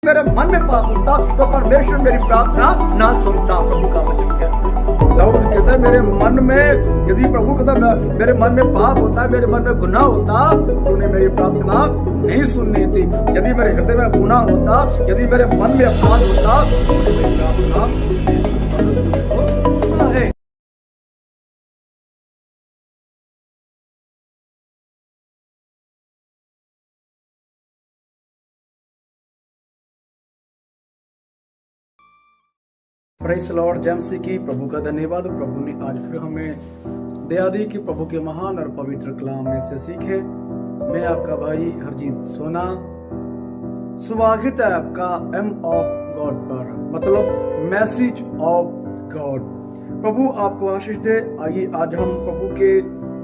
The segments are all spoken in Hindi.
मेरे मन में पाप होता तो परमेश्वर मेरी प्रार्थना ना सुनता। प्रभु का वचन कहता, दाऊद कहता है मेरे मन में, यदि प्रभु कहता मेरे मन में पाप होता, मेरे मन में गुनाह होता, तूने मेरी प्रार्थना नहीं सुननी थी। यदि मेरे हृदय में गुनाह होता, यदि मेरे मन में अपराध होता, तूने मेरी प्रार्थना सुना है। प्रेज़ लॉर्ड, जय मसीह की। प्रभु का धन्यवाद। प्रभु ने आज फिर हमें दया दी कि प्रभु के महान और पवित्र कलाम में से सीखे। मैं आपका भाई हरजीत सोना, स्वागत है आपका एम ऑफ गॉड पर, मतलब मैसेज ऑफ गॉड। प्रभु आपको आशीष दे। आइए आज हम प्रभु के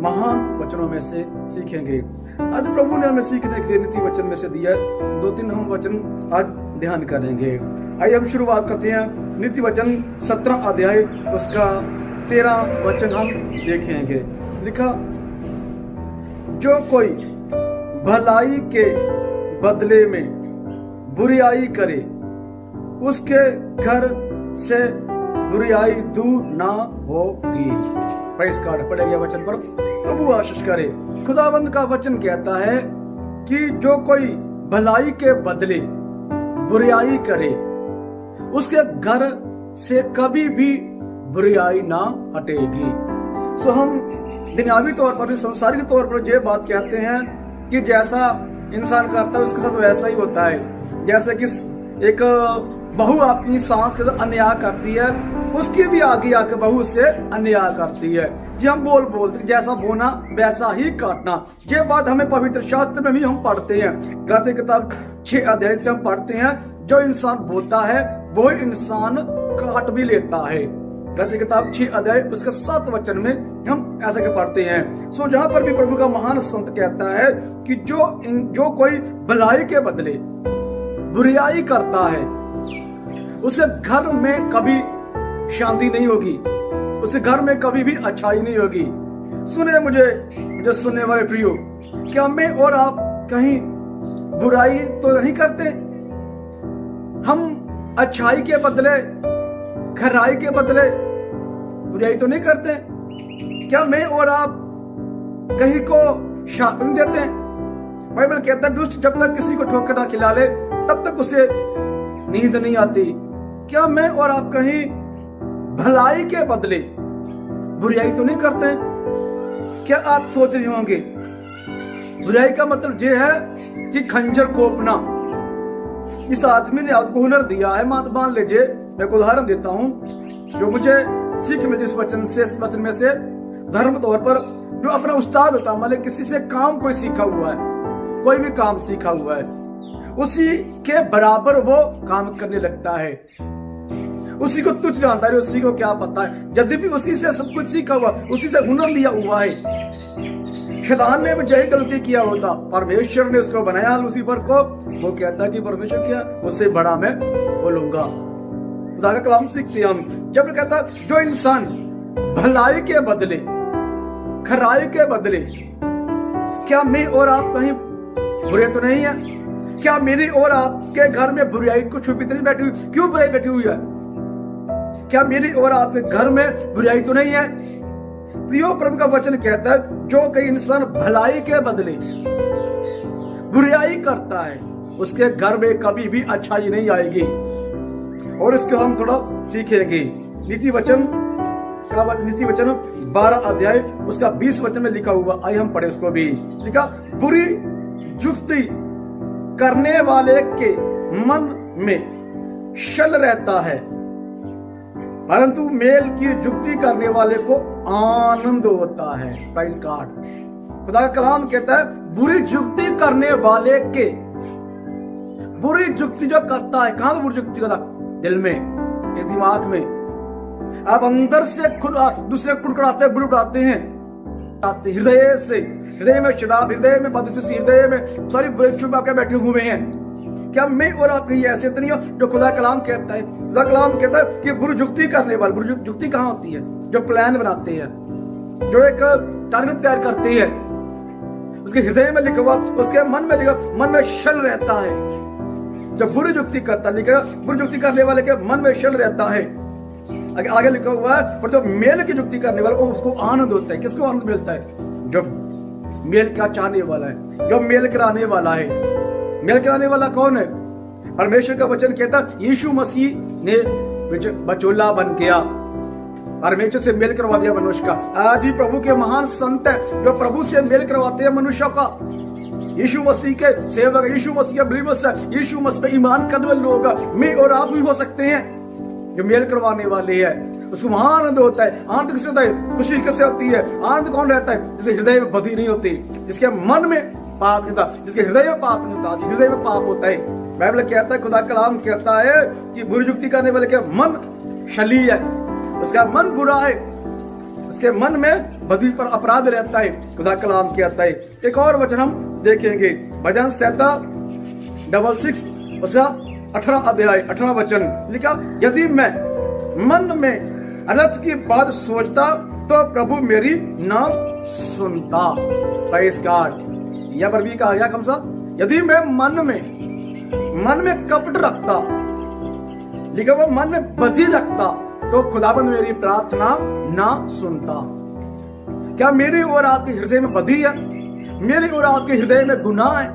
महान वचनों में से सीखेंगे। आज प्रभु ने हमें सीखने के नीति वचन में से दिया है। 2-3 हम वचन आज ध्यान करेंगे। आइए हम शुरुआत करते हैं। नीति वचन 17 अध्याय उसका 13 वचन हम देखेंगे। लिखा, जो कोई भलाई के बदले में बुराई करे, उसके घर से बुराई दूर ना होगी। Praise God. पढ़े गया वचन पर प्रभु आशीष करे। खुदावंद का वचन कहता है कि जो कोई भलाई के बदले बुराई करे, उसके घर से कभी भी बुराई ना हटेगी। सो हम दुनियावी तौर पर, संसारिक तौर पर ये बात कहते हैं कि जैसा इंसान करता है उसके साथ वैसा ही होता है। जैसे कि एक बहू अपनी सास के साथ अन्याय करती है, उसकी भी आगे आके बहू उससे अन्याय करती है। जी हम बोलते जैसा बोना वैसा ही काटना। ये बात हमें पवित्र शास्त्र में भी हम पढ़ते हैं। गलाती किताब 6 अध्याय से हम पढ़ते हैं, जो इंसान बोलता है वो इंसान काट भी लेता है। गलाती किताब 6 अध्याय उसके 7 वचन में हम ऐसा के पढ़ते हैं। सो जहां पर भी प्रभु का महान संत कहता है कि जो कोई भलाई के बदले बुराई करता है, उसे घर में कभी शांति नहीं होगी, उसे घर में कभी भी अच्छाई नहीं होगी। सुने मुझे सुनने वाले प्रियो, क्या मैं और आप कहीं बुराई तो नहीं करते? हम अच्छाई के बदले, खराई के बदले बुराई तो नहीं करते? क्या मैं और आप कहीं को शाप नहीं देते? बाइबल कहता है दुष्ट जब तक किसी को ठोकर ना खिला ले तब तक उसे नींद नहीं आती। क्या मैं और आप कहीं भलाई के बदले बुराई तो नहीं करते? क्या आप सोच रहे होंगे बुराई का मतलब यह है कि खंजर कोपना। इस आदमी ने आपको हुनर दिया है। मान लीजिए, मैं को उदाहरण देता हूं जो मुझे सीख मिली इस वचन में से। धर्म तौर पर जो अपना उस्ताद होता है, मतलब किसी से काम कोई सीखा हुआ है, कोई भी काम सीखा हुआ है, उसी के बराबर वो काम करने लगता है। उसी को तुच्छ जानता है, उसी को क्या पता है, यदि भी उसी से सब कुछ सीखा हुआ, उसी से हुनर लिया हुआ है। शैतान ने भी यही गलती किया होता। परमेश्वर ने उसको बनाया लूसीफर को। वो कहता कि परमेश्वर क्या, उससे बड़ा मैं बोलूंगा। खुदा का कलाम सीखते हम। जब कहता जो इंसान भलाई के बदले खराई के बदले, क्या मैं और आप कहीं बुरे तो नहीं है? क्या मेरी और आपके घर में बुराई को छुपी तो नहीं बैठी हुई? क्यों बुराई बैठी हुई है? क्या मेरी और आपके घर में बुराई तो नहीं है? प्रियो, प्रभु का वचन कहता है जो कोई इंसान भलाई के बदले बुराई करता है, उसके घर में कभी भी अच्छाई नहीं आएगी। और इसको हम थोड़ा सीखेंगे। नीति वचन 12 अध्याय उसका 20 वचन में लिखा हुआ, आइए हम पढ़े उसको भी। लिखा, बुरी जुक्ति करने वाले के मन में छल रहता है, परंतु मेल की जुक्ति करने वाले को आनंद होता है। Praise God. खुदा का कलाम कहता है बुरी जुक्ति करने वाले के, बुरी जुक्ति जो करता है, कहां बुरी जुक्ति करता? दिल में, ये दिमाग में। आप अंदर से दूसरे कुड़कुड़ाते बुड़ाते हैं, हृदय से, हृदय में शराब, हृदय में बदसूसी, हृदय में सारी बुराई छुपा के बैठे हुए हैं। क्या मैं और आप कहीं ऐसे तो नहीं हो? जो खुदा कलाम कहता है, खुदा कलाम कहता है कि बुरी जुक्ति करने वाले, बुरी जुक्ति कहां होती है? जो प्लान बनाते हैं, जो एक टारगेट तैयार करते हैं, उसके हृदय में लिखा हुआ, उसके मन में लिखा, मन में छल रहता है। जब बुरी युक्ति करता, लिखा बुरी युक्ति करने वाले के मन में शल रहता है, आगे लिखा हुआ है, पर जो मेल की युक्ति करने वाला उसको आनंद होता है। किसको आनंद मिलता है? जो मेल का चाहने वाला है, जो मेल कराने वाला है। मेल कराने वाला कौन है? परमेश्वर का वचन कहता है यीशु मसीह ने बचोला बन गया, परमेश्वर से मेल करवा दिया मनुष्य का। आज भी प्रभु के महान संत है जो प्रभु से मेल करवाते हैं मनुष्य का। यीशु मसीह के सेवक, यीशु मसीह के बिलीवर्स, यीशु मसीह पे ईमान करने वाले लोग मैं और आप भी हो सकते हैं जो मेल करवाने वाले हैं। उसको महान आनंद होता है। आनंद किससे होता है? खुशी किससे होती है? आनंद कौन रहता है? जिसके हृदय में बदी नहीं होती, जिसके मन में पाप नहीं होता, जिसके हृदय में पाप नहीं होता, हृदय में पाप होता है। बाइबल कहता है, खुदा कलाम कहता है कि बुरी युक्ति करने वाले के मन शली है, उसका मन बुरा है, उसके मन में बदी पर अपराध रहता है। खुदा कलाम कहता है। एक और वचन हम देखेंगे, भजन 66 उसका 18 अध्याय 18 वचन लिखा, यदि मैं मन में अनर्थ की बात सोचता तो प्रभु मेरी ना सुनता। Praise God. यह पर भी कहा गया कम सा, यदि मैं मन में कपट रखता, लिखा वो मन में बदी रखता, तो खुदाबंद मेरी प्रार्थना ना सुनता। क्या मेरे और आपके हृदय में बदी है? मेरे और आपके हृदय में गुनाह है?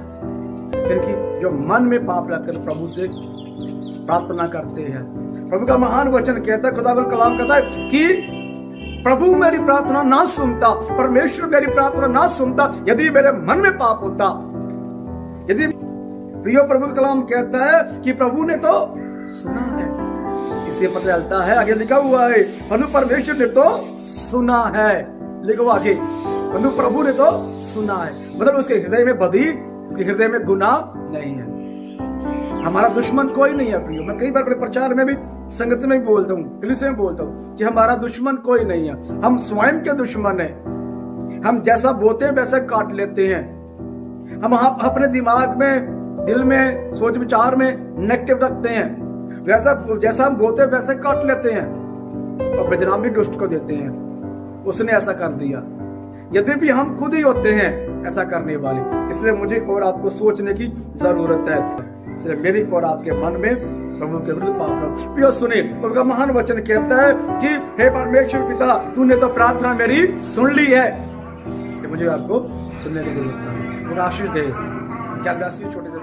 क्योंकि जो मन में पाप रखकर प्रभु से प्रार्थना करते हैं। प्रभु का महान वचन कहता है, खुदाबंद कलाम कहता है कि प्रभु मेरी प्रार्थना ना सुनता, परमेश्वर मेरी प्रार्थना ना सुनता यदि मेरे मन में पाप होता। यदि प्रियो, प्रभु का कलाम कहता है कि प्रभु ने तो सुना है। इससे पता चलता है, आगे लिखा हुआ है, परंतु परमेश्वर ने तो सुना है। लिखो आगे, परंतु प्रभु ने तो सुना है, मतलब उसके हृदय में बदी, उसके हृदय में गुनाह नहीं है। हमारा दुश्मन कोई नहीं है प्रियो। मैं कई बार अपने प्रचार में भी, संगत में भी बोलता हूँ, पुलिस में बोलता हूँ कि हमारा दुश्मन कोई नहीं है, हम स्वयं के दुश्मन है। हम जैसा बोते हैं वैसा काट लेते हैं। हम अपने दिमाग में, दिल में, सोच विचार में नेगेटिव रखते हैं, वैसा जैसा हम बोते वैसे काट लेते हैं और बदनामी भी दुष्ट को देते हैं, उसने ऐसा कर दिया। यदि भी हम खुद ही होते हैं ऐसा करने वाले, इसलिए मुझे और आपको सोचने की जरूरत है। इसलिए मेरे और आपके मन में प्रभु के विरुद्ध पाप प्रिय सुने, उनका महान वचन कहता है कि हे परमेश्वर पिता, तूने तो प्रार्थना मेरी सुन ली है। मुझे आपको सुनने की जरूरत है। आशीष दे। क्या छोटे से